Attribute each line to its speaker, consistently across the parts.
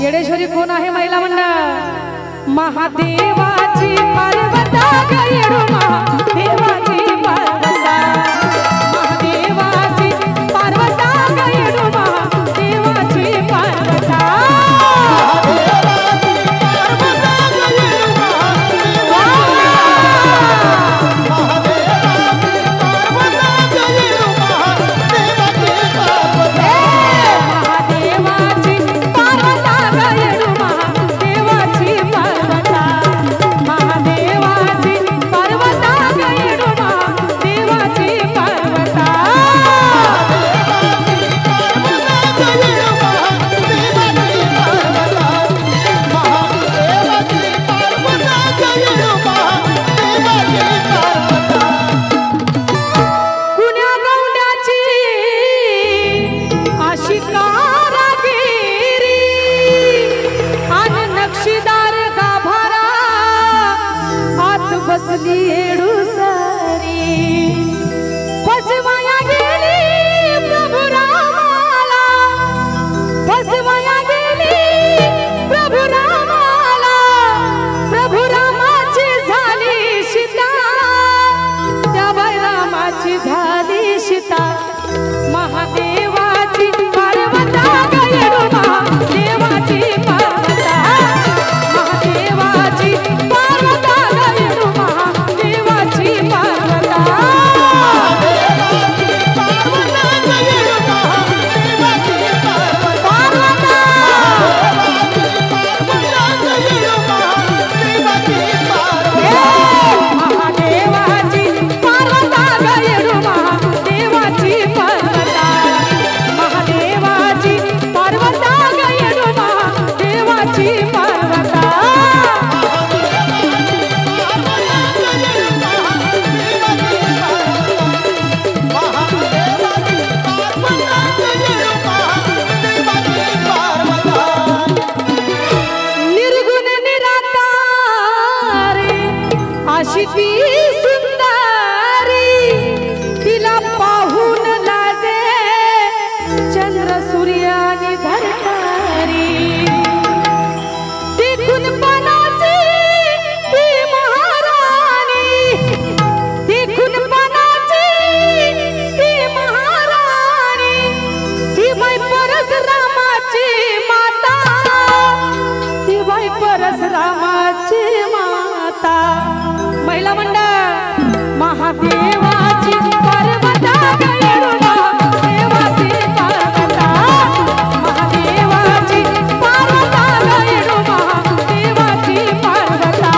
Speaker 1: येडेश्वरी कोण आहे महिला मंडळ? महादेवाची पार्वता ग येडू महादेवाची पार्वता, महादेवाची पार्वता ग येडू महादेवाची पार्वता, बसली येडू सारी फसवाया गेली प्रभु रामाला, फसवाया गेली प्रभु रामाला, प्रभु रामाची झाली सीता, त्या बाई रामाची झाली सीता, महादेवाची पार्वता ग येडू महादेवाची पार्वता, महादेवाची पार्वता ग येडू महादेवाची पार्वता, ती सुंदरी तिला पाहून लाजे चंद्र सूर्यानी धरतारी, देखून पणाची ती महाराणी, देखून पणाची ती महाराणी, ती बाई परशुरामाची माता, ती बाई परशुरामाची माता, महिला मंडळ महादेवाची पार्वता ग येडू महादेवाची पार्वता, महादेवाची पार्वता ग येडू महादेवाची पार्वता,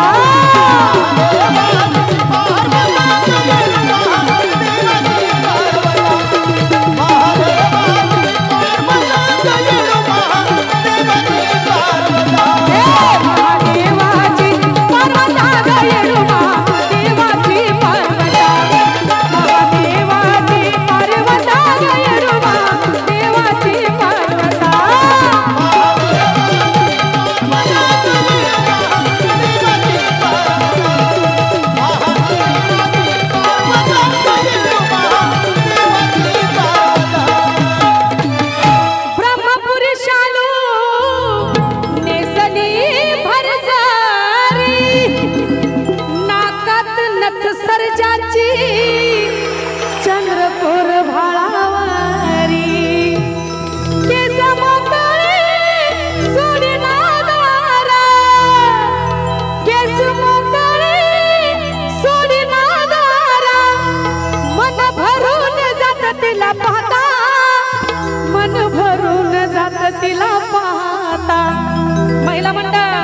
Speaker 1: सरजाची चंद्रपूर भाळावारी, केस मोकळे सोडीना दारा, केस मोकळे सोडीना दारा, मन भरून जात तिला पाहता, मन भरून जात तिला पाहता, महिला मंडळ